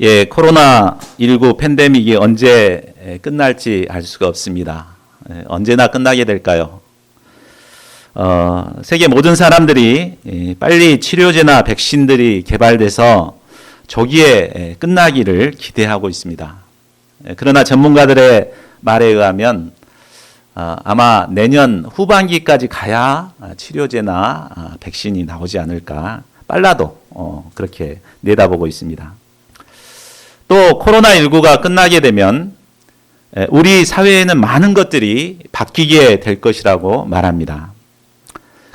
예, 코로나19 팬데믹이 언제 끝날지 알 수가 없습니다. 언제나 끝나게 될까요? 세계 모든 사람들이 빨리 치료제나 백신들이 개발돼서 조기에 끝나기를 기대하고 있습니다. 그러나 전문가들의 말에 의하면 아마 내년 후반기까지 가야 치료제나 백신이 나오지 않을까, 빨라도 그렇게 내다보고 있습니다. 또 코로나19가 끝나게 되면 우리 사회에는 많은 것들이 바뀌게 될 것이라고 말합니다.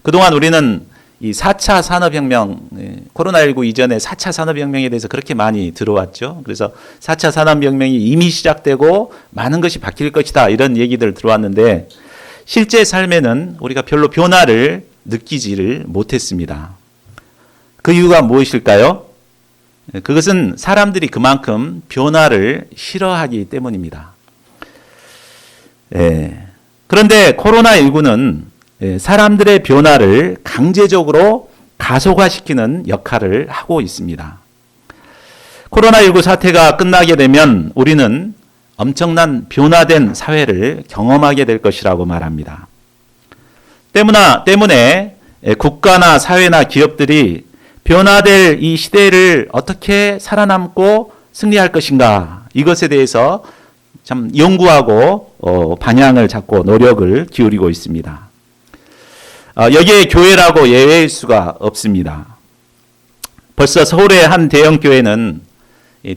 그동안 우리는 이 4차 산업혁명, 코로나19 이전에 4차 산업혁명에 대해서 그렇게 많이 들어왔죠. 그래서 4차 산업혁명이 이미 시작되고 많은 것이 바뀔 것이다, 이런 얘기들 들어왔는데 실제 삶에는 우리가 별로 변화를 느끼지를 못했습니다. 그 이유가 무엇일까요? 그것은 사람들이 그만큼 변화를 싫어하기 때문입니다. 그런데 코로나19는 사람들의 변화를 강제적으로 가속화시키는 역할을 하고 있습니다. 코로나19 사태가 끝나게 되면 우리는 엄청난 변화된 사회를 경험하게 될 것이라고 말합니다. 때문에 국가나 사회나 기업들이 변화될 이 시대를 어떻게 살아남고 승리할 것인가, 이것에 대해서 참 연구하고 방향을 잡고 노력을 기울이고 있습니다. 여기에 교회라고 예외일 수가 없습니다. 벌써 서울의 한 대형 교회는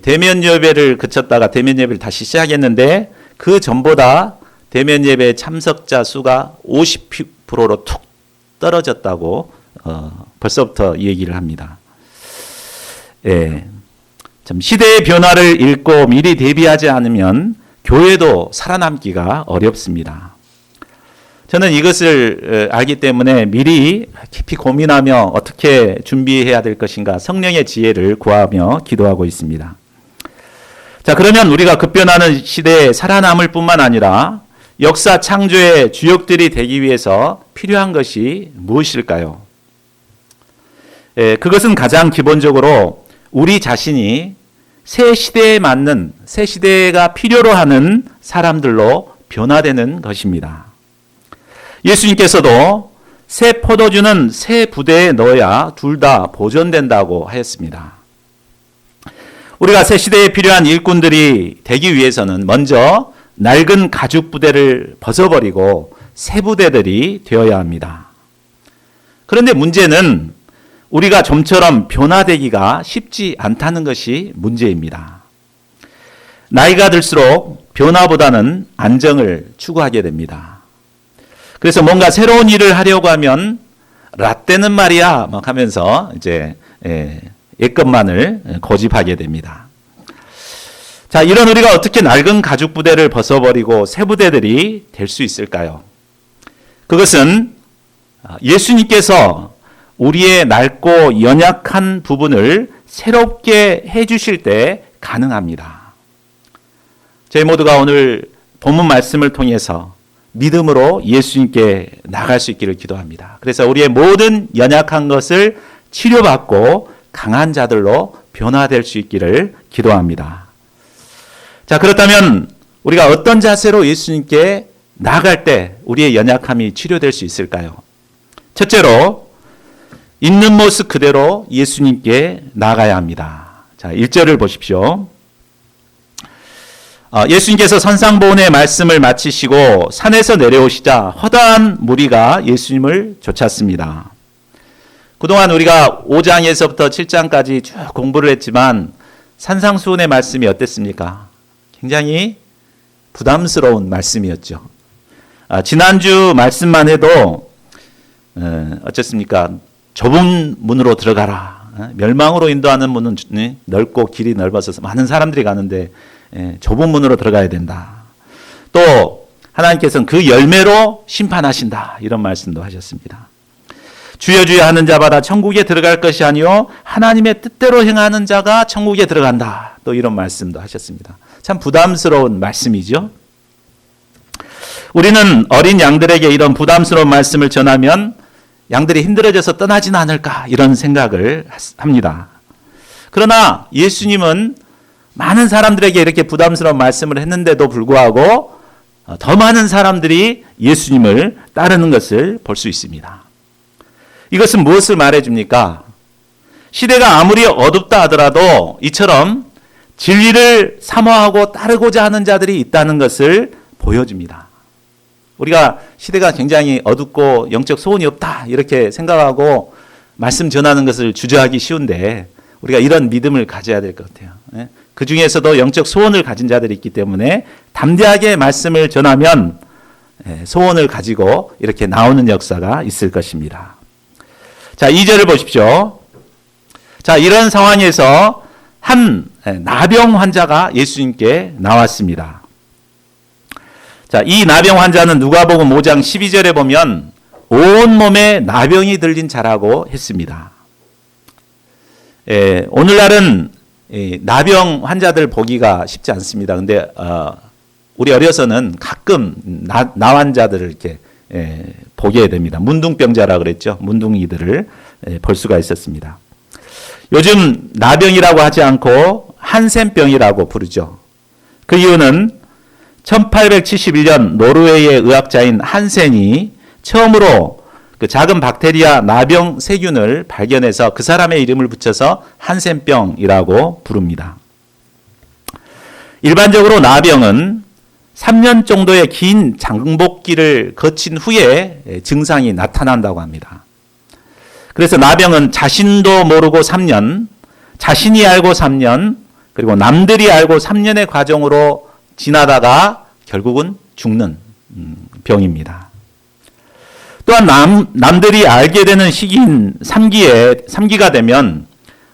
대면 예배를 그쳤다가 대면 예배를 다시 시작했는데 그 전보다 대면 예배 참석자 수가 50%로 툭 떨어졌다고 벌써부터 얘기를 합니다. 참 시대의 변화를 읽고 미리 대비하지 않으면 교회도 살아남기가 어렵습니다. 저는 이것을 알기 때문에 미리 깊이 고민하며 어떻게 준비해야 될 것인가, 성령의 지혜를 구하며 기도하고 있습니다. 자, 그러면 우리가 급변하는 시대에 살아남을 뿐만 아니라 역사 창조의 주역들이 되기 위해서 필요한 것이 무엇일까요? 그것은 가장 기본적으로 우리 자신이 새 시대에 맞는, 새 시대가 필요로 하는 사람들로 변화되는 것입니다. 예수님께서도 새 포도주는 새 부대에 넣어야 둘 다 보존된다고 하였습니다. 우리가 새 시대에 필요한 일꾼들이 되기 위해서는 먼저 낡은 가죽 부대를 벗어버리고 새 부대들이 되어야 합니다. 그런데 문제는 우리가 좀처럼 변화되기가 쉽지 않다는 것이 문제입니다. 나이가 들수록 변화보다는 안정을 추구하게 됩니다. 그래서 뭔가 새로운 일을 하려고 하면 라떼는 말이야 막 하면서 이제 옛것만을 고집하게 됩니다. 자, 이런 우리가 어떻게 낡은 가죽 부대를 벗어버리고 새 부대들이 될 수 있을까요? 그것은 예수님께서 우리의 낡고 연약한 부분을 새롭게 해주실 때 가능합니다. 저희 모두가 오늘 본문 말씀을 통해서 믿음으로 예수님께 나갈 수 있기를 기도합니다. 그래서 우리의 모든 연약한 것을 치료받고 강한 자들로 변화될 수 있기를 기도합니다. 자, 그렇다면 우리가 어떤 자세로 예수님께 나아갈 때 우리의 연약함이 치료될 수 있을까요? 첫째로 있는 모습 그대로 예수님께 나아가야 합니다. 자, 1절을 보십시오. 예수님께서 산상보훈의 말씀을 마치시고 산에서 내려오시자 허다한 무리가 예수님을 쫓았습니다. 그동안 우리가 5장에서부터 7장까지 쭉 공부를 했지만 산상수훈의 말씀이 어땠습니까? 굉장히 부담스러운 말씀이었죠. 지난주 말씀만 해도 어쨌습니까? 좁은 문으로 들어가라. 멸망으로 인도하는 문은 넓고 길이 넓어서 많은 사람들이 가는데 좁은 문으로 들어가야 된다. 또 하나님께서는 그 열매로 심판하신다, 이런 말씀도 하셨습니다. 주여 주여 하는 자마다 천국에 들어갈 것이 아니요 하나님의 뜻대로 행하는 자가 천국에 들어간다, 또 이런 말씀도 하셨습니다. 참 부담스러운 말씀이죠. 우리는 어린 양들에게 이런 부담스러운 말씀을 전하면 양들이 힘들어져서 떠나지는 않을까, 이런 생각을 합니다. 그러나 예수님은 많은 사람들에게 이렇게 부담스러운 말씀을 했는데도 불구하고 더 많은 사람들이 예수님을 따르는 것을 볼 수 있습니다. 이것은 무엇을 말해줍니까? 시대가 아무리 어둡다 하더라도 이처럼 진리를 사모하고 따르고자 하는 자들이 있다는 것을 보여줍니다. 우리가 시대가 굉장히 어둡고 영적 소원이 없다 이렇게 생각하고 말씀 전하는 것을 주저하기 쉬운데 우리가 이런 믿음을 가져야 될 것 같아요. 그 중에서도 영적 소원을 가진 자들이 있기 때문에 담대하게 말씀을 전하면 소원을 가지고 이렇게 나오는 역사가 있을 것입니다. 자, 2절을 보십시오. 자, 이런 상황에서 한 나병 환자가 예수님께 나왔습니다. 자, 이 나병 환자는 누가복음 5장 12절에 보면 온몸에 나병이 들린 자라고 했습니다. 오늘날은 나병 환자들 보기가 쉽지 않습니다. 근데 우리 어려서는 가끔 나 환자들을 이렇게 보게 됩니다. 문둥병자라 그랬죠. 문둥이들을 볼 수가 있었습니다. 요즘 나병이라고 하지 않고 한센병이라고 부르죠. 그 이유는 1871년 노르웨이의 의학자인 한센이 처음으로 그 작은 박테리아 나병 세균을 발견해서 그 사람의 이름을 붙여서 한센병이라고 부릅니다. 일반적으로 나병은 3년 정도의 긴 장복기를 거친 후에 증상이 나타난다고 합니다. 그래서 나병은 자신도 모르고 3년, 자신이 알고 3년, 그리고 남들이 알고 3년의 과정으로 지나다가 결국은 죽는 병입니다. 또한 남들이 알게 되는 시기인 3기가 되면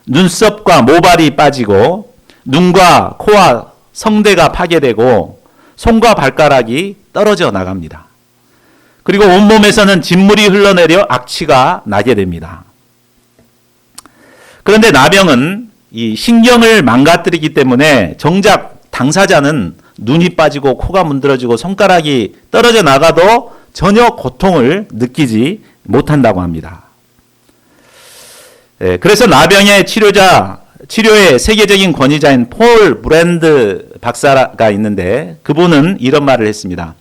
눈썹과 모발이 빠지고 눈과 코와 성대가 파괴되고 손과 발가락이 떨어져 나갑니다. 그리고 온몸에서는 진물이 흘러내려 악취가 나게 됩니다. 그런데 나병은 이 신경을 망가뜨리기 때문에 정작 당사자는 눈이 빠지고 코가 문드러지고 손가락이 떨어져 나가도 전혀 고통을 느끼지 못한다고 합니다. 그래서 나병의 치료의 세계적인 권위자인 폴 브랜드 박사가 있는데 그분은 이런 말을 했습니다.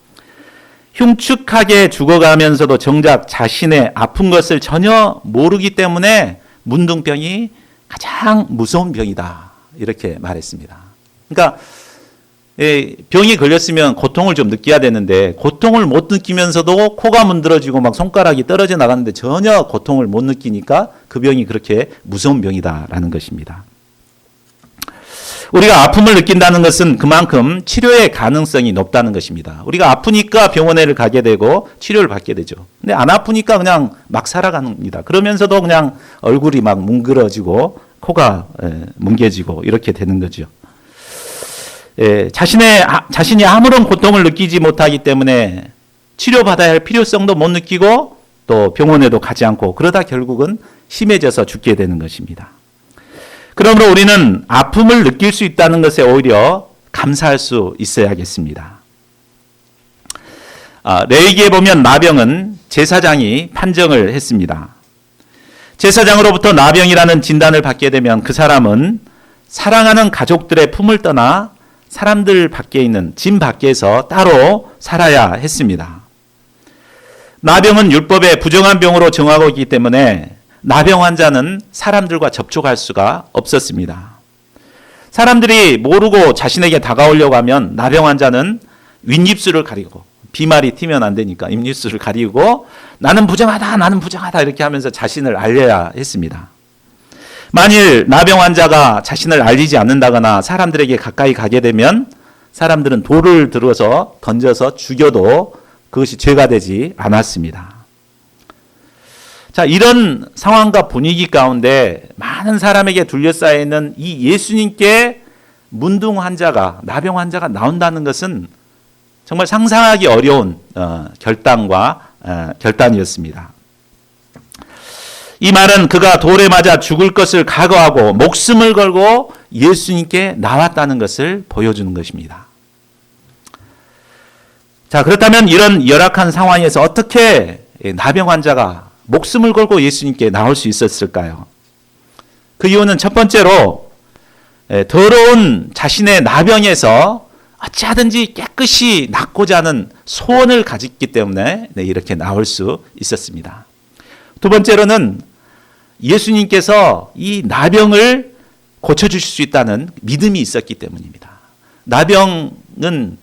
흉측하게 죽어가면서도 정작 자신의 아픈 것을 전혀 모르기 때문에 문둥병이 가장 무서운 병이다. 이렇게 말했습니다. 그러니까 병이 걸렸으면 고통을 좀 느껴야 되는데 고통을 못 느끼면서도 코가 문드러지고 막 손가락이 떨어져 나가는데 전혀 고통을 못 느끼니까 그 병이 그렇게 무서운 병이다라는 것입니다. 우리가 아픔을 느낀다는 것은 그만큼 치료의 가능성이 높다는 것입니다. 우리가 아프니까 병원에 가게 되고 치료를 받게 되죠. 근데 안 아프니까 그냥 막 살아갑니다. 그러면서도 그냥 얼굴이 막 뭉그러지고 코가 뭉개지고 이렇게 되는 거죠. 자신이 아무런 고통을 느끼지 못하기 때문에 치료받아야 할 필요성도 못 느끼고 또 병원에도 가지 않고 그러다 결국은 심해져서 죽게 되는 것입니다. 그러므로 우리는 아픔을 느낄 수 있다는 것에 오히려 감사할 수 있어야겠습니다. 레위기에 보면 나병은 제사장이 판정을 했습니다. 제사장으로부터 나병이라는 진단을 받게 되면 그 사람은 사랑하는 가족들의 품을 떠나 사람들 밖에 있는 진 밖에서 따로 살아야 했습니다. 나병은 율법의 부정한 병으로 정하고 있기 때문에 나병 환자는 사람들과 접촉할 수가 없었습니다. 사람들이 모르고 자신에게 다가오려고 하면 나병 환자는 윗입술을 가리고 비말이 튀면 안 되니까 입입술을 가리고 나는 부정하다 이렇게 하면서 자신을 알려야 했습니다. 만일 나병 환자가 자신을 알리지 않는다거나 사람들에게 가까이 가게 되면 사람들은 돌을 들어서 던져서 죽여도 그것이 죄가 되지 않았습니다. 자, 이런 상황과 분위기 가운데 많은 사람에게 둘러싸여 있는 이 예수님께 문둥 환자가, 나병 환자가 나온다는 것은 정말 상상하기 어려운 결단이었습니다. 이 말은 그가 돌에 맞아 죽을 것을 각오하고 목숨을 걸고 예수님께 나왔다는 것을 보여주는 것입니다. 자, 그렇다면 이런 열악한 상황에서 어떻게 나병 환자가 목숨을 걸고 예수님께 나올 수 있었을까요? 그 이유는 첫 번째로 더러운 자신의 나병에서 어찌하든지 깨끗이 낫고자 하는 소원을 가졌기 때문에 이렇게 나올 수 있었습니다. 두 번째로는 예수님께서 이 나병을 고쳐주실 수 있다는 믿음이 있었기 때문입니다. 나병은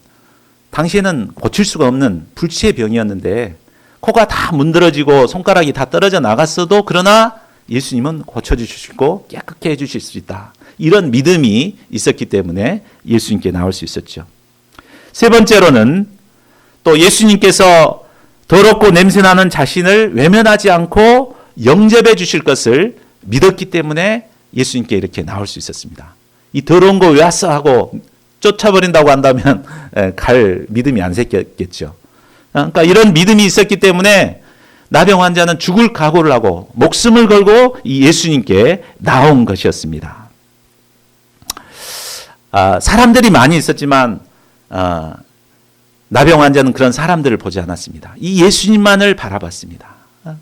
당시에는 고칠 수가 없는 불치의 병이었는데 코가 다 문드러지고 손가락이 다 떨어져 나갔어도 그러나 예수님은 고쳐주시고 깨끗게 해주실 수 있다. 이런 믿음이 있었기 때문에 예수님께 나올 수 있었죠. 세 번째로는 또 예수님께서 더럽고 냄새나는 자신을 외면하지 않고 영접해 주실 것을 믿었기 때문에 예수님께 이렇게 나올 수 있었습니다. 이 더러운 거 왜 왔어 하고 쫓아버린다고 한다면 갈 믿음이 안 생겼겠죠. 그러니까 이런 믿음이 있었기 때문에 나병 환자는 죽을 각오를 하고 목숨을 걸고 이 예수님께 나온 것이었습니다. 사람들이 많이 있었지만 나병 환자는 그런 사람들을 보지 않았습니다. 이 예수님만을 바라봤습니다.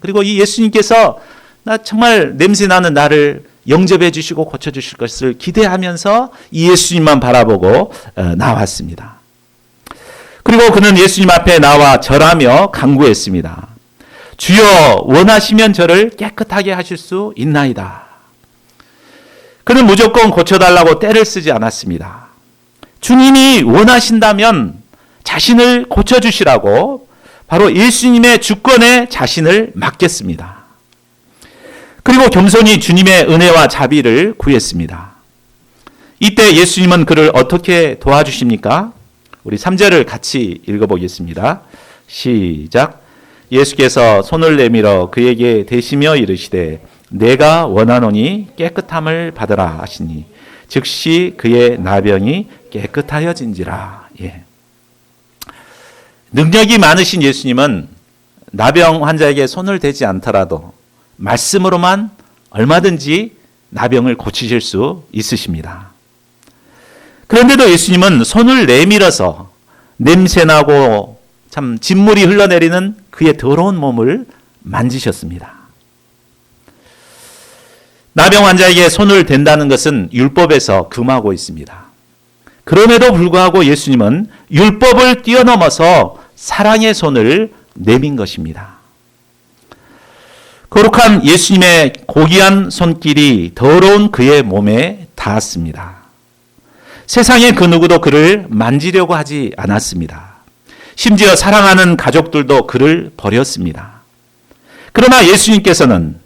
그리고 이 예수님께서 나 정말 냄새나는 나를 영접해 주시고 고쳐 주실 것을 기대하면서 이 예수님만 바라보고 나왔습니다. 그리고 그는 예수님 앞에 나와 절하며 간구했습니다. 주여 원하시면 저를 깨끗하게 하실 수 있나이다. 그는 무조건 고쳐달라고 떼를 쓰지 않았습니다. 주님이 원하신다면 자신을 고쳐주시라고 바로 예수님의 주권에 자신을 맡겼습니다. 그리고 겸손히 주님의 은혜와 자비를 구했습니다. 이때 예수님은 그를 어떻게 도와주십니까? 우리 3절을 같이 읽어보겠습니다. 시작. 예수께서 손을 내밀어 그에게 대시며 이르시되 내가 원하노니 깨끗함을 받으라 하시니 즉시 그의 나병이 깨끗하여진지라. 예. 능력이 많으신 예수님은 나병 환자에게 손을 대지 않더라도 말씀으로만 얼마든지 나병을 고치실 수 있으십니다. 그런데도 예수님은 손을 내밀어서 냄새나고 참 진물이 흘러내리는 그의 더러운 몸을 만지셨습니다. 나병 환자에게 손을 댄다는 것은 율법에서 금하고 있습니다. 그럼에도 불구하고 예수님은 율법을 뛰어넘어서 사랑의 손을 내민 것입니다. 거룩한 예수님의 고귀한 손길이 더러운 그의 몸에 닿았습니다. 세상의 그 누구도 그를 만지려고 하지 않았습니다. 심지어 사랑하는 가족들도 그를 버렸습니다. 그러나 예수님께서는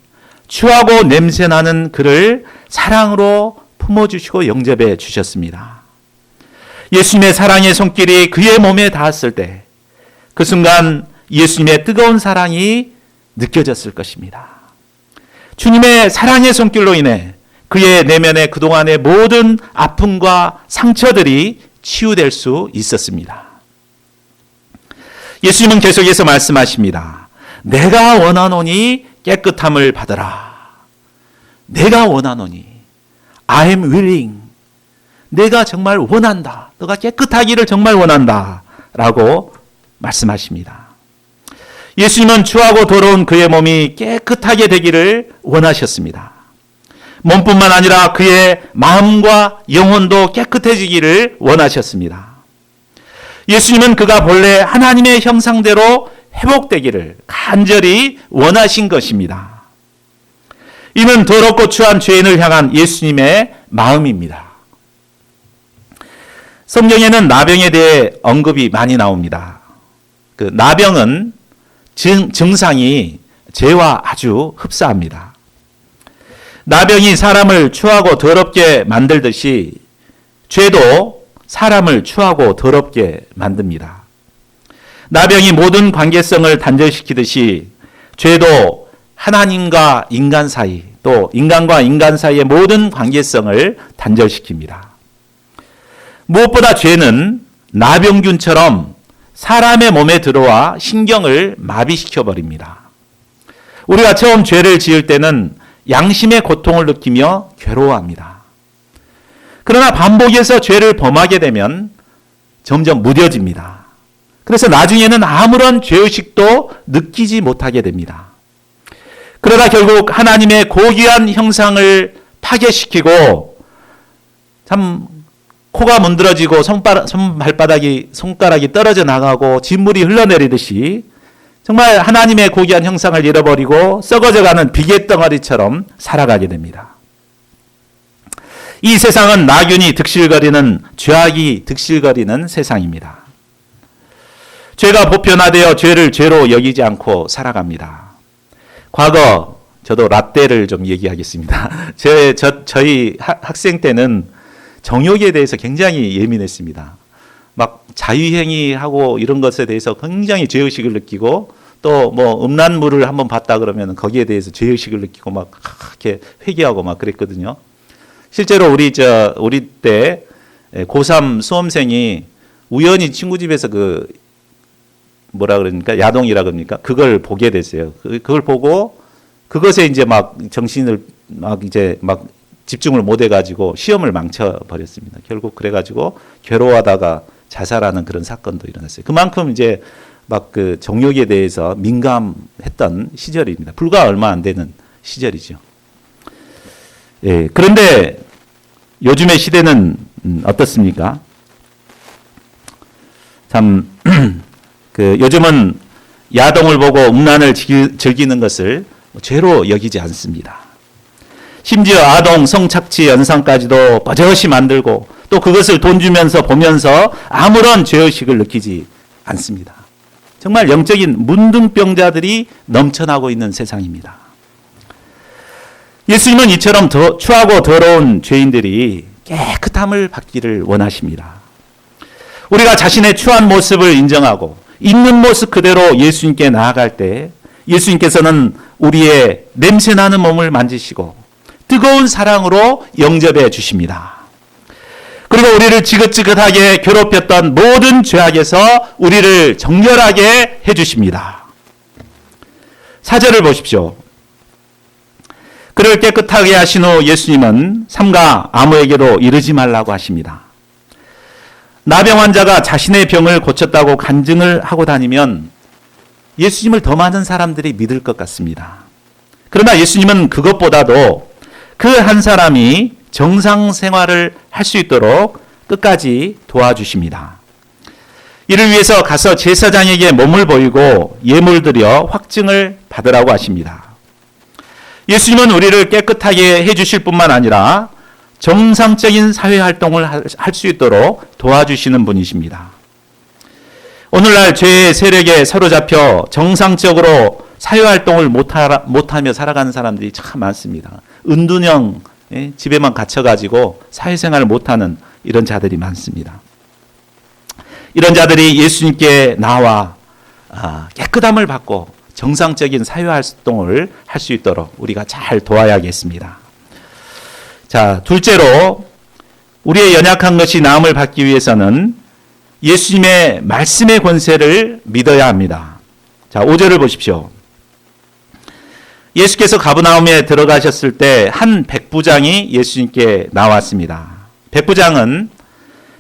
추하고 냄새나는 그를 사랑으로 품어주시고 영접해 주셨습니다. 예수님의 사랑의 손길이 그의 몸에 닿았을 때 그 순간 예수님의 뜨거운 사랑이 느껴졌을 것입니다. 주님의 사랑의 손길로 인해 그의 내면의 그동안의 모든 아픔과 상처들이 치유될 수 있었습니다. 예수님은 계속해서 말씀하십니다. 내가 원하노니 깨끗함을 받으라. 내가 원하노니 I am willing. 내가 정말 원한다. 너가 깨끗하기를 정말 원한다. 라고 말씀하십니다. 예수님은 추하고 더러운 그의 몸이 깨끗하게 되기를 원하셨습니다. 몸뿐만 아니라 그의 마음과 영혼도 깨끗해지기를 원하셨습니다. 예수님은 그가 본래 하나님의 형상대로 회복되기를 간절히 원하신 것입니다. 이는 더럽고 추한 죄인을 향한 예수님의 마음입니다. 성경에는 나병에 대해 언급이 많이 나옵니다. 그 나병은 증상이 죄와 아주 흡사합니다. 나병이 사람을 추하고 더럽게 만들듯이 죄도 사람을 추하고 더럽게 만듭니다. 나병이 모든 관계성을 단절시키듯이 죄도 하나님과 인간 사이 또 인간과 인간 사이의 모든 관계성을 단절시킵니다. 무엇보다 죄는 나병균처럼 사람의 몸에 들어와 신경을 마비시켜버립니다. 우리가 처음 죄를 지을 때는 양심의 고통을 느끼며 괴로워합니다. 그러나 반복해서 죄를 범하게 되면 점점 무뎌집니다. 그래서 나중에는 아무런 죄의식도 느끼지 못하게 됩니다. 그러다 결국 하나님의 고귀한 형상을 파괴시키고 참 코가 문드러지고 손가락이 떨어져 나가고 진물이 흘러내리듯이 정말 하나님의 고귀한 형상을 잃어버리고 썩어져가는 비계덩어리처럼 살아가게 됩니다. 이 세상은 나균이 득실거리는, 죄악이 득실거리는 세상입니다. 죄가 보편화되어 죄를 죄로 여기지 않고 살아갑니다. 과거 저도 라떼를 좀 얘기하겠습니다. 저희 학생 때는 정욕에 대해서 굉장히 예민했습니다. 막 자유행위하고 이런 것에 대해서 굉장히 죄의식을 느끼고 또 뭐 음란물을 한번 봤다 그러면 거기에 대해서 죄의식을 느끼고 막 이렇게 회개하고 막 그랬거든요. 실제로 우리 때 고3 수험생이 우연히 친구 집에서 그 뭐라 그러니까 야동이라 그럽니까? 그걸 보게 됐어요. 그걸 보고 그것에 이제 막 정신을 막 집중을 못 해가지고 시험을 망쳐버렸습니다. 결국 그래가지고 괴로워하다가 자살하는 그런 사건도 일어났어요. 그만큼 이제 막 그 정욕에 대해서 민감했던 시절입니다. 불과 얼마 안 되는 시절이죠. 예, 그런데 요즘의 시대는 어떻습니까? 참, 요즘은 야동을 보고 음란을 즐기는 것을 죄로 여기지 않습니다. 심지어 아동 성착취 연상까지도 버젓이 만들고 또 그것을 돈 주면서 보면서 아무런 죄의식을 느끼지 않습니다. 정말 영적인 문둥병자들이 넘쳐나고 있는 세상입니다. 예수님은 이처럼 추하고 더러운 죄인들이 깨끗함을 받기를 원하십니다. 우리가 자신의 추한 모습을 인정하고 있는 모습 그대로 예수님께 나아갈 때 예수님께서는 우리의 냄새나는 몸을 만지시고 뜨거운 사랑으로 영접해 주십니다. 그리고 우리를 지긋지긋하게 괴롭혔던 모든 죄악에서 우리를 정결하게 해주십니다. 4절을 보십시오. 그를 깨끗하게 하신 후 예수님은 삼가 아무에게도 이르지 말라고 하십니다. 나병 환자가 자신의 병을 고쳤다고 간증을 하고 다니면 예수님을 더 많은 사람들이 믿을 것 같습니다. 그러나 예수님은 그것보다도 그 한 사람이 정상 생활을 할 수 있도록 끝까지 도와주십니다. 이를 위해서 가서 제사장에게 몸을 보이고 예물 드려 확증을 받으라고 하십니다. 예수님은 우리를 깨끗하게 해주실 뿐만 아니라 정상적인 사회활동을 할 수 있도록 도와주시는 분이십니다. 오늘날 죄의 세력에 사로잡혀 정상적으로 사회활동을 못하며 살아가는 사람들이 참 많습니다. 은둔형 집에만 갇혀가지고 사회생활을 못하는 이런 자들이 많습니다. 이런 자들이 예수님께 나와 깨끗함을 받고 정상적인 사회활동을 할 수 있도록 우리가 잘 도와야겠습니다. 자, 둘째로 우리의 연약한 것이 나음을 받기 위해서는 예수님의 말씀의 권세를 믿어야 합니다. 자, 5절을 보십시오. 예수께서 가버나움에 들어가셨을 때 한 백부장이 예수님께 나왔습니다. 백부장은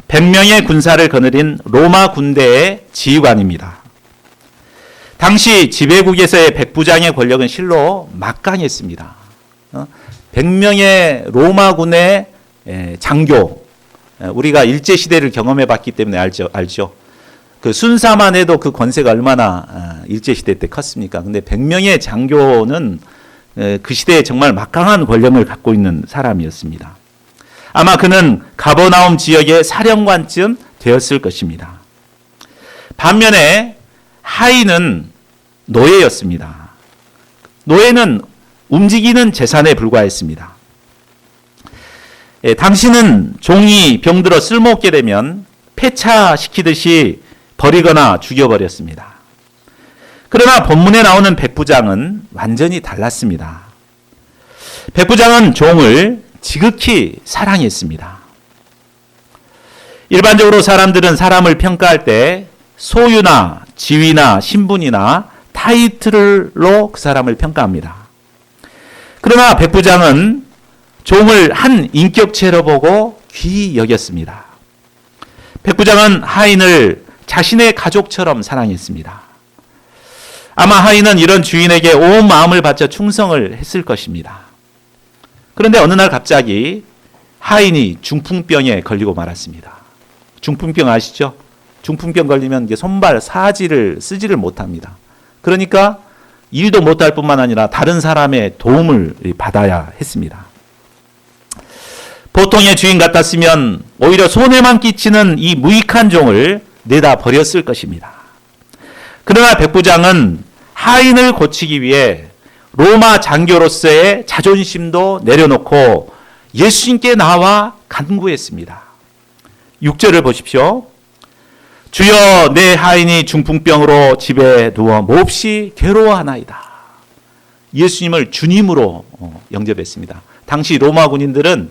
100명의 군사를 거느린 로마 군대의 지휘관입니다. 당시 지배국에서의 백부장의 권력은 실로 막강했습니다. 100명의 로마군의 장교, 우리가 일제시대를 경험해 봤기 때문에 알죠. 그 순사만 해도 그 권세가 얼마나 일제시대 때 컸습니까? 근데 100명의 장교는 그 시대에 정말 막강한 권력을 갖고 있는 사람이었습니다. 아마 그는 가버나움 지역의 사령관쯤 되었을 것입니다. 반면에 하인은 노예였습니다. 노예는 움직이는 재산에 불과했습니다. 당신은 종이 병들어 쓸모없게 되면 폐차시키듯이 버리거나 죽여버렸습니다. 그러나 본문에 나오는 백부장은 완전히 달랐습니다. 백부장은 종을 지극히 사랑했습니다. 일반적으로 사람들은 사람을 평가할 때 소유나 지위나 신분이나 타이틀로 그 사람을 평가합니다. 그러나 백부장은 종을 한 인격체로 보고 귀히 여겼습니다. 백부장은 하인을 자신의 가족처럼 사랑했습니다. 아마 하인은 이런 주인에게 온 마음을 바쳐 충성을 했을 것입니다. 그런데 어느 날 갑자기 하인이 중풍병에 걸리고 말았습니다. 중풍병 아시죠? 중풍병 걸리면 이게 손발 사지를 쓰지를 못합니다. 그러니까 일도 못할 뿐만 아니라 다른 사람의 도움을 받아야 했습니다. 보통의 주인 같았으면 오히려 손해만 끼치는 이 무익한 종을 내다 버렸을 것입니다. 그러나 백부장은 하인을 고치기 위해 로마 장교로서의 자존심도 내려놓고 예수님께 나와 간구했습니다. 6절을 보십시오. 주여, 내 하인이 중풍병으로 집에 누워 몹시 괴로워하나이다. 예수님을 주님으로 영접했습니다. 당시 로마 군인들은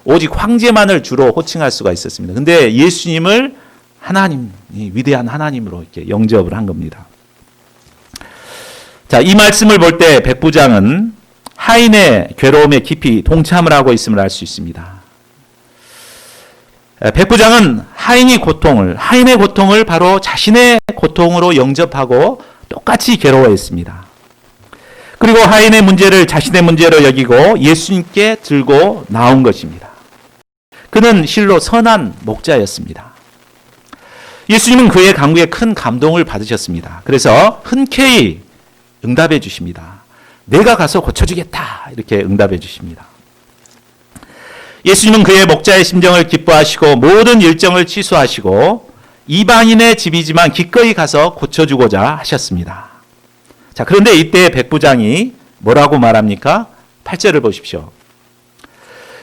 오직 황제만을 주로 호칭할 수가 있었습니다. 근데 예수님을 하나님, 위대한 하나님으로 이렇게 영접을 한 겁니다. 자, 이 말씀을 볼 때 백부장은 하인의 괴로움에 깊이 동참을 하고 있음을 알 수 있습니다. 백부장은 하인의 고통을 바로 자신의 고통으로 영접하고 똑같이 괴로워했습니다. 그리고 하인의 문제를 자신의 문제로 여기고 예수님께 들고 나온 것입니다. 그는 실로 선한 목자였습니다. 예수님은 그의 간구에 큰 감동을 받으셨습니다. 그래서 흔쾌히 응답해 주십니다. 내가 가서 고쳐주겠다. 이렇게 응답해 주십니다. 예수님은 그의 목자의 심정을 기뻐하시고 모든 일정을 취소하시고 이방인의 집이지만 기꺼이 가서 고쳐주고자 하셨습니다. 자, 그런데 이때 백부장이 뭐라고 말합니까? 8절을 보십시오.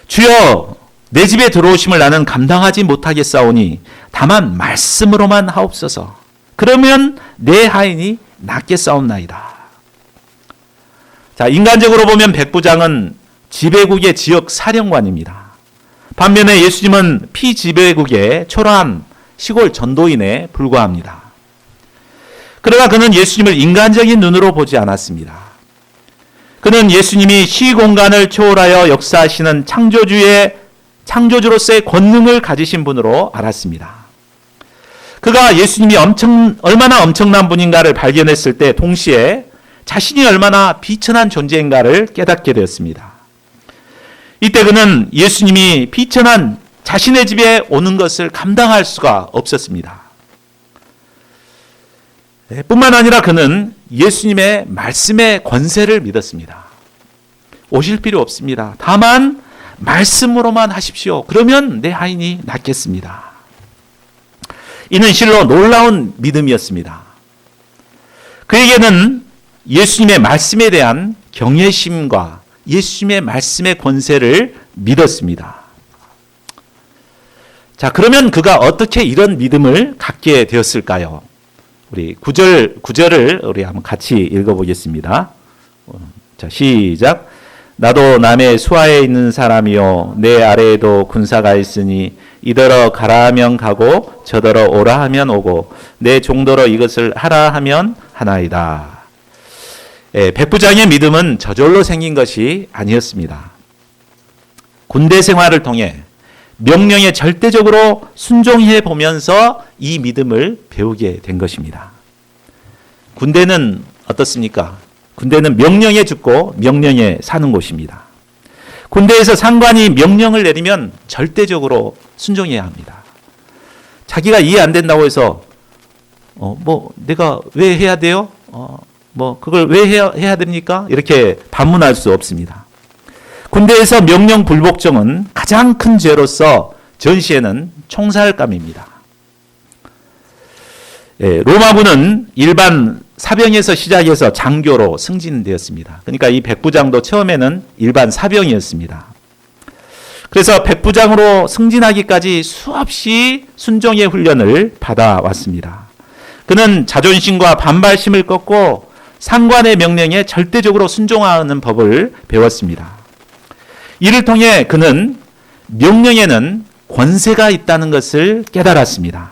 주여, 내 집에 들어오심을 나는 감당하지 못하겠사오니 다만 말씀으로만 하옵소서. 그러면 내 하인이 낫겠사옵나이다. 자, 인간적으로 보면 백부장은 지배국의 지역 사령관입니다. 반면에 예수님은 피지배국의 초라한 시골 전도인에 불과합니다. 그러나 그는 예수님을 인간적인 눈으로 보지 않았습니다. 그는 예수님이 시공간을 초월하여 역사하시는 창조주로서의 권능을 가지신 분으로 알았습니다. 그가 예수님이 얼마나 엄청난 분인가를 발견했을 때 동시에 자신이 얼마나 비천한 존재인가를 깨닫게 되었습니다. 이때 그는 예수님이 비천한 자신의 집에 오는 것을 감당할 수가 없었습니다. 뿐만 아니라 그는 예수님의 말씀의 권세를 믿었습니다. 오실 필요 없습니다. 다만 말씀으로만 하십시오. 그러면 내 하인이 낫겠습니다. 이는 실로 놀라운 믿음이었습니다. 그에게는 예수님의 말씀에 대한 경외심과 예수님의 말씀의 권세를 믿었습니다. 자, 그러면 그가 어떻게 이런 믿음을 갖게 되었을까요? 우리 9절을 우리 한번 같이 읽어보겠습니다. 자, 시작. 나도 남의 수하에 있는 사람이요 내 아래에도 군사가 있으니 이더러 가라 하면 가고 저더러 오라 하면 오고 내 종더러 이것을 하라 하면 하나이다. 백부장의 믿음은 저절로 생긴 것이 아니었습니다. 군대 생활을 통해 명령에 절대적으로 순종해 보면서 이 믿음을 배우게 된 것입니다. 군대는 어떻습니까? 군대는 명령에 죽고 명령에 사는 곳입니다. 군대에서 상관이 명령을 내리면 절대적으로 순종해야 합니다. 자기가 이해 안 된다고 해서 내가 왜 해야 돼요? 그걸 왜 해야 됩니까? 이렇게 반문할 수 없습니다. 군대에서 명령 불복종은 가장 큰 죄로서 전시에는 총살감입니다. 로마군은 일반 사병에서 시작해서 장교로 승진되었습니다. 그러니까 이 백부장도 처음에는 일반 사병이었습니다. 그래서 백부장으로 승진하기까지 수없이 순종의 훈련을 받아왔습니다. 그는 자존심과 반발심을 꺾고 상관의 명령에 절대적으로 순종하는 법을 배웠습니다. 이를 통해 그는 명령에는 권세가 있다는 것을 깨달았습니다.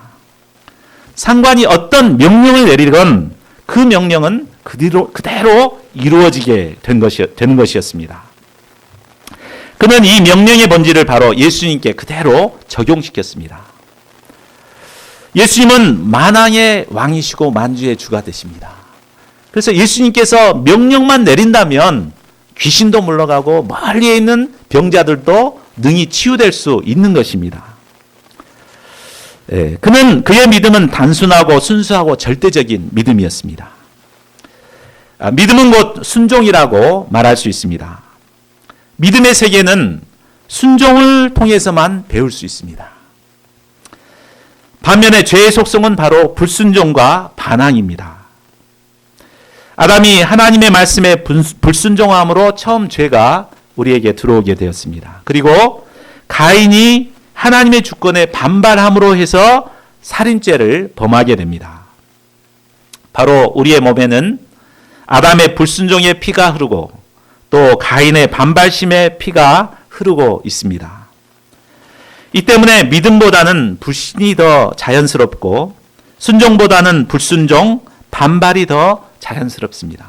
상관이 어떤 명령을 내리건 그 명령은 그대로 이루어지게 되는 것이었습니다. 그는 이 명령의 본질을 바로 예수님께 그대로 적용시켰습니다. 예수님은 만왕의 왕이시고 만주의 주가 되십니다. 그래서 예수님께서 명령만 내린다면 귀신도 물러가고 멀리에 있는 병자들도 능히 치유될 수 있는 것입니다. 그의 믿음은 단순하고 순수하고 절대적인 믿음이었습니다. 믿음은 곧 순종이라고 말할 수 있습니다. 믿음의 세계는 순종을 통해서만 배울 수 있습니다. 반면에 죄의 속성은 바로 불순종과 반항입니다. 아담이 하나님의 말씀에 불순종함으로 처음 죄가 우리에게 들어오게 되었습니다. 그리고 가인이 하나님의 주권에 반발함으로 해서 살인죄를 범하게 됩니다. 바로 우리의 몸에는 아담의 불순종의 피가 흐르고 또 가인의 반발심의 피가 흐르고 있습니다. 이 때문에 믿음보다는 불신이 더 자연스럽고 순종보다는 불순종, 반발이 더 자연스럽습니다.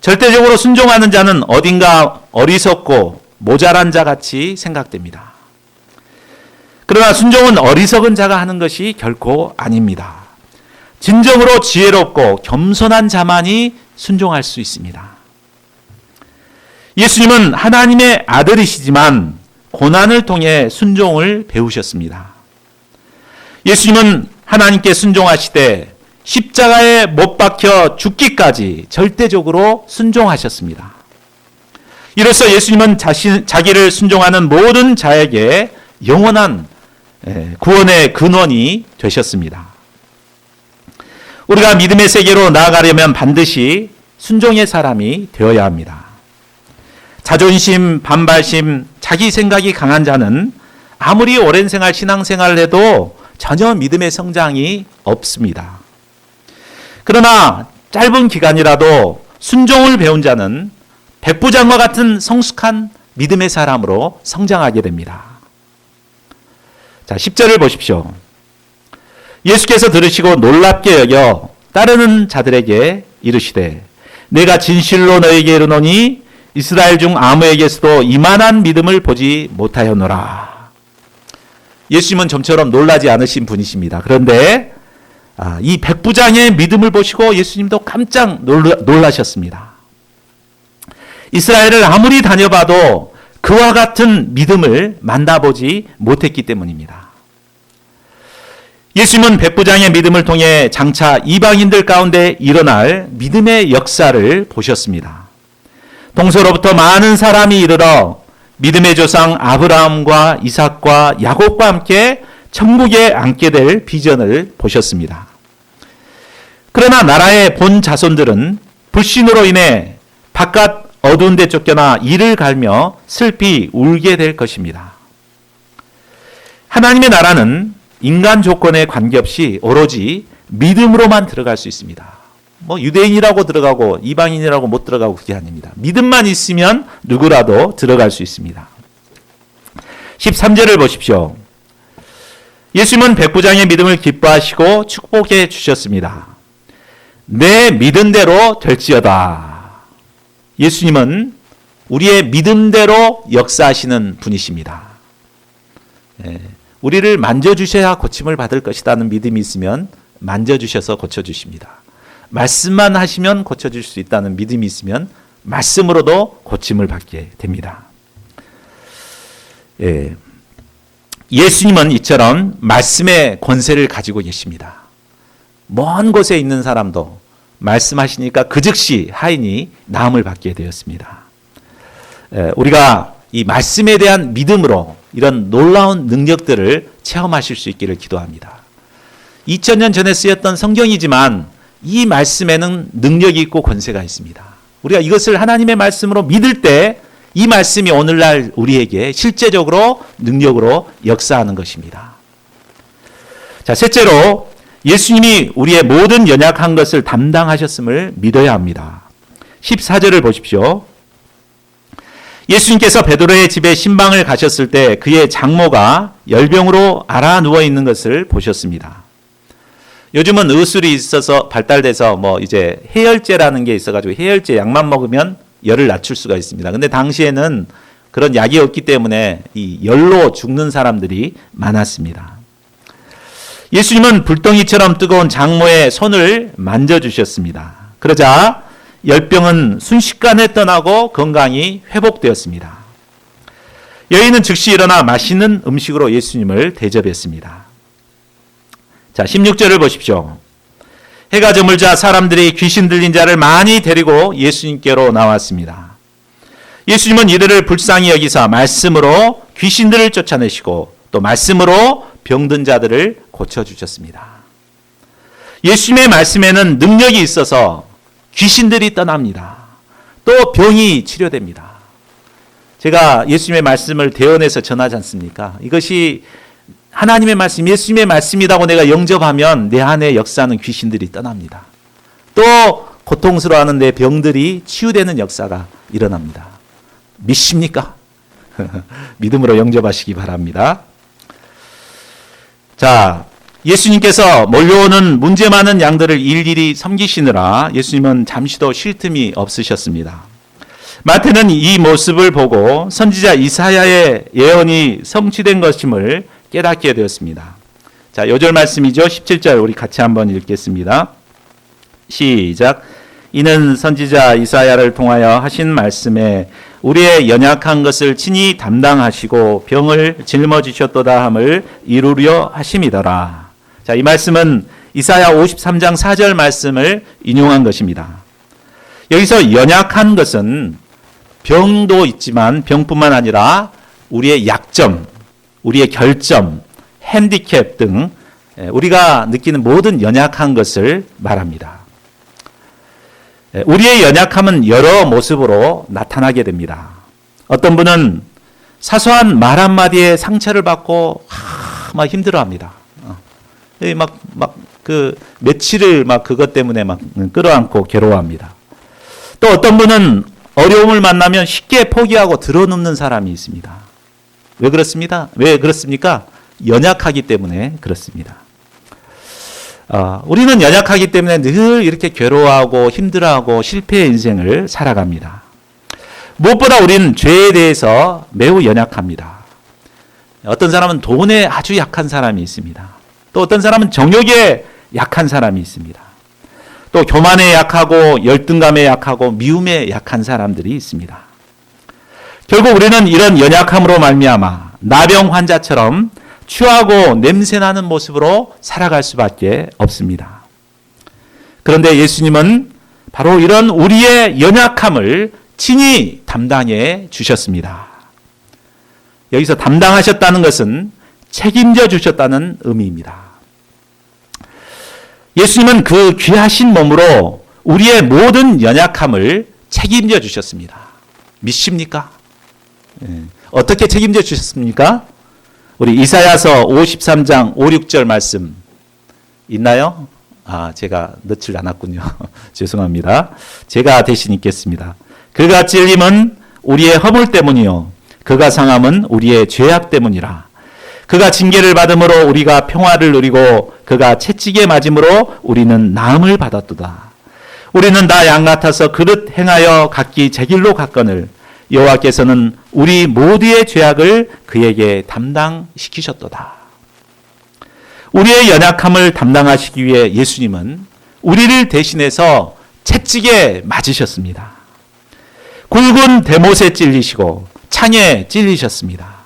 절대적으로 순종하는 자는 어딘가 어리석고 모자란 자 같이 생각됩니다. 그러나 순종은 어리석은 자가 하는 것이 결코 아닙니다. 진정으로 지혜롭고 겸손한 자만이 순종할 수 있습니다. 예수님은 하나님의 아들이시지만 고난을 통해 순종을 배우셨습니다. 예수님은 하나님께 순종하시되 십자가에 못 박혀 죽기까지 절대적으로 순종하셨습니다. 이로써 예수님은 자기를 순종하는 모든 자에게 영원한 구원의 근원이 되셨습니다. 우리가 믿음의 세계로 나아가려면 반드시 순종의 사람이 되어야 합니다. 자존심, 반발심, 자기 생각이 강한 자는 아무리 오랜 생활 신앙생활을 해도 전혀 믿음의 성장이 없습니다. 그러나 짧은 기간이라도 순종을 배운 자는 백부장과 같은 성숙한 믿음의 사람으로 성장하게 됩니다. 자, 10절을 보십시오. 예수께서 들으시고 놀랍게 여겨 따르는 자들에게 이르시되 내가 진실로 너에게 이르노니 이스라엘 중 아무에게서도 이만한 믿음을 보지 못하였노라. 예수님은 좀처럼 놀라지 않으신 분이십니다. 그런데 이 백부장의 믿음을 보시고 예수님도 깜짝 놀라셨습니다. 이스라엘을 아무리 다녀봐도 그와 같은 믿음을 만나보지 못했기 때문입니다. 예수님은 백부장의 믿음을 통해 장차 이방인들 가운데 일어날 믿음의 역사를 보셨습니다. 동서로부터 많은 사람이 이르러 믿음의 조상 아브라함과 이삭과 야곱과 함께 천국에 앉게 될 비전을 보셨습니다. 그러나 나라의 본 자손들은 불신으로 인해 바깥 어두운 데 쫓겨나 이를 갈며 슬피 울게 될 것입니다. 하나님의 나라는 인간 조건에 관계없이 오로지 믿음으로만 들어갈 수 있습니다. 유대인이라고 들어가고 이방인이라고 못 들어가고 그게 아닙니다. 믿음만 있으면 누구라도 들어갈 수 있습니다. 13절을 보십시오. 예수님은 백부장의 믿음을 기뻐하시고 축복해 주셨습니다. 내 믿음대로 될지어다. 예수님은 우리의 믿음대로 역사하시는 분이십니다. 우리를 만져주셔야 고침을 받을 것이라는 믿음이 있으면 만져주셔서 고쳐주십니다. 말씀만 하시면 고쳐줄 수 있다는 믿음이 있으면 말씀으로도 고침을 받게 됩니다. 예수님은 이처럼 말씀의 권세를 가지고 계십니다. 먼 곳에 있는 사람도 말씀하시니까 그 즉시 하인이 나음을 받게 되었습니다. 우리가 이 말씀에 대한 믿음으로 이런 놀라운 능력들을 체험하실 수 있기를 기도합니다. 2000년 전에 쓰였던 성경이지만 이 말씀에는 능력이 있고 권세가 있습니다. 우리가 이것을 하나님의 말씀으로 믿을 때 이 말씀이 오늘날 우리에게 실제적으로 능력으로 역사하는 것입니다. 자, 셋째로 예수님이 우리의 모든 연약한 것을 담당하셨음을 믿어야 합니다. 14절을 보십시오. 예수님께서 베드로의 집에 신방을 가셨을 때 그의 장모가 열병으로 앓아 누워 있는 것을 보셨습니다. 요즘은 의술이 있어서 발달돼서 이제 해열제라는 게 있어가지고 해열제 약만 먹으면 열을 낮출 수가 있습니다. 근데 당시에는 그런 약이 없기 때문에 이 열로 죽는 사람들이 많았습니다. 예수님은 불덩이처럼 뜨거운 장모의 손을 만져주셨습니다. 그러자 열병은 순식간에 떠나고 건강이 회복되었습니다. 여인은 즉시 일어나 맛있는 음식으로 예수님을 대접했습니다. 자, 16절을 보십시오. 해가 저물자 사람들이 귀신 들린 자를 많이 데리고 예수님께로 나왔습니다. 예수님은 이들을 불쌍히 여기사 말씀으로 귀신들을 쫓아내시고 또 말씀으로 병든 자들을 고쳐주셨습니다. 예수님의 말씀에는 능력이 있어서 귀신들이 떠납니다. 또 병이 치료됩니다. 제가 예수님의 말씀을 대언해서 전하지 않습니까? 이것이 하나님의 말씀, 예수님의 말씀이라고 내가 영접하면 내 안에 역사하는 귀신들이 떠납니다. 또 고통스러워하는 내 병들이 치유되는 역사가 일어납니다. 믿습니까? 믿음으로 영접하시기 바랍니다. 자, 예수님께서 몰려오는 문제 많은 양들을 일일이 섬기시느라 예수님은 잠시도 쉴 틈이 없으셨습니다. 마태는 이 모습을 보고 선지자 이사야의 예언이 성취된 것임을 깨닫게 되었습니다. 자, 요절 말씀이죠. 17절 우리 같이 한번 읽겠습니다. 시작. 이는 선지자 이사야를 통하여 하신 말씀에 우리의 연약한 것을 친히 담당하시고 병을 짊어지셨도다 함을 이루려 하심이더라. 자, 이 말씀은 이사야 53장 4절 말씀을 인용한 것입니다. 여기서 연약한 것은 병도 있지만 병뿐만 아니라 우리의 약점, 우리의 결점, 핸디캡 등 우리가 느끼는 모든 연약한 것을 말합니다. 우리의 연약함은 여러 모습으로 나타나게 됩니다. 어떤 분은 사소한 말 한마디에 상처를 받고 막 힘들어합니다. 며칠을 그것 때문에 끌어안고 괴로워합니다. 또 어떤 분은 어려움을 만나면 쉽게 포기하고 들어눕는 사람이 있습니다. 왜 그렇습니까? 연약하기 때문에 그렇습니다. 우리는 연약하기 때문에 늘 이렇게 괴로워하고 힘들어하고 실패의 인생을 살아갑니다. 무엇보다 우리는 죄에 대해서 매우 연약합니다. 어떤 사람은 돈에 아주 약한 사람이 있습니다. 또 어떤 사람은 정욕에 약한 사람이 있습니다. 또 교만에 약하고 열등감에 약하고 미움에 약한 사람들이 있습니다. 결국 우리는 이런 연약함으로 말미암아 나병 환자처럼 추하고 냄새나는 모습으로 살아갈 수밖에 없습니다. 그런데 예수님은 바로 이런 우리의 연약함을 친히 담당해 주셨습니다. 여기서 담당하셨다는 것은 책임져 주셨다는 의미입니다. 예수님은 그 귀하신 몸으로 우리의 모든 연약함을 책임져 주셨습니다. 믿습니까? 어떻게 책임져 주셨습니까? 우리 이사야서 53장 5, 6절 말씀 있나요? 제가 넣질 않았군요. 죄송합니다. 제가 대신 읽겠습니다. 그가 찔림은 우리의 허물 때문이요 그가 상함은 우리의 죄악 때문이라. 그가 징계를 받음으로 우리가 평화를 누리고 그가 채찍에 맞음으로 우리는 나음을 받았도다. 우리는 다 양 같아서 그릇 행하여 각기 제 길로 갔거늘 여호와께서는 우리 모두의 죄악을 그에게 담당시키셨도다. 우리의 연약함을 담당하시기 위해 예수님은 우리를 대신해서 채찍에 맞으셨습니다. 굵은 대못에 찔리시고 창에 찔리셨습니다.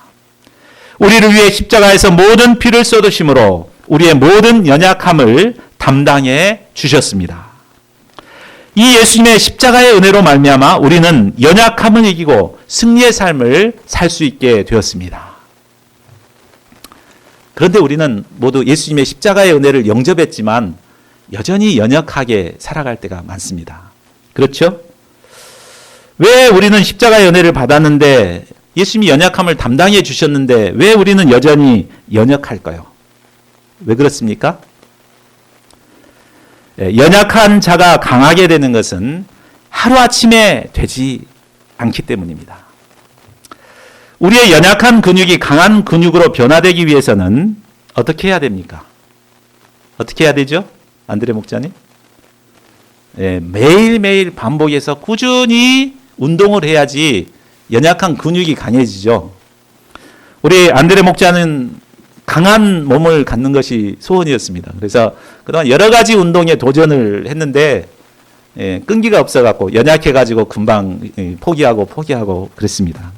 우리를 위해 십자가에서 모든 피를 쏟으심으로 우리의 모든 연약함을 담당해 주셨습니다. 이 예수님의 십자가의 은혜로 말미암아 우리는 연약함을 이기고 승리의 삶을 살 수 있게 되었습니다. 그런데 우리는 모두 예수님의 십자가의 은혜를 영접했지만 여전히 연약하게 살아갈 때가 많습니다. 그렇죠? 왜 우리는 십자가의 은혜를 받았는데 예수님이 연약함을 담당해 주셨는데 왜 우리는 여전히 연약할까요? 왜 그렇습니까? 연약한 자가 강하게 되는 것은 하루아침에 되지 않기 때문입니다. 우리의 연약한 근육이 강한 근육으로 변화되기 위해서는 어떻게 해야 됩니까? 어떻게 해야 되죠? 안드레 목사님? 매일매일 반복해서 꾸준히 운동을 해야지 연약한 근육이 강해지죠. 우리 안드레 목사는 강한 몸을 갖는 것이 소원이었습니다. 그래서 그동안 여러 가지 운동에 도전을 했는데 끈기가 없어갖고 연약해가지고 금방 포기하고 그랬습니다.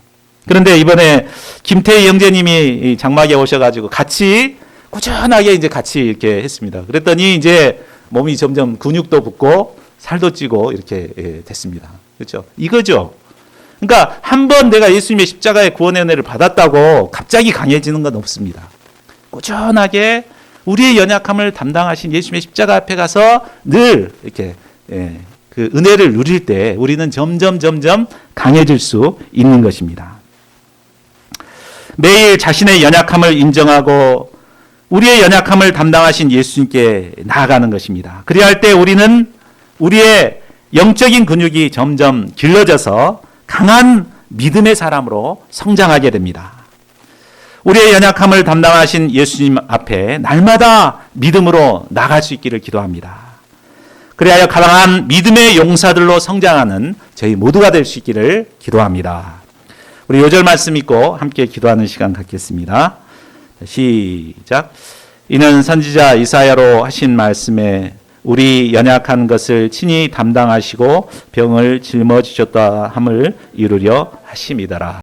그런데 이번에 김태희 형제님이 장막에 오셔가지고 같이 꾸준하게 이제 같이 이렇게 했습니다. 그랬더니 이제 몸이 점점 근육도 붙고 살도 찌고 이렇게 됐습니다. 그렇죠? 이거죠. 그러니까 한 번 내가 예수님의 십자가의 구원의 은혜를 받았다고 갑자기 강해지는 건 없습니다. 꾸준하게 우리의 연약함을 담당하신 예수님의 십자가 앞에 가서 늘 이렇게 그 은혜를 누릴 때 우리는 점점 강해질 수 있는 것입니다. 매일 자신의 연약함을 인정하고 우리의 연약함을 담당하신 예수님께 나아가는 것입니다. 그래야 할 때 우리는 우리의 영적인 근육이 점점 길러져서 강한 믿음의 사람으로 성장하게 됩니다. 우리의 연약함을 담당하신 예수님 앞에 날마다 믿음으로 나갈 수 있기를 기도합니다. 그리하여 강한 믿음의 용사들로 성장하는 저희 모두가 될 수 있기를 기도합니다. 우리 요절 말씀 읽고 함께 기도하는 시간 갖겠습니다. 시작. 이는 선지자 이사야로 하신 말씀에 우리 연약한 것을 친히 담당하시고 병을 짊어지셨다 함을 이루려 하심이더라.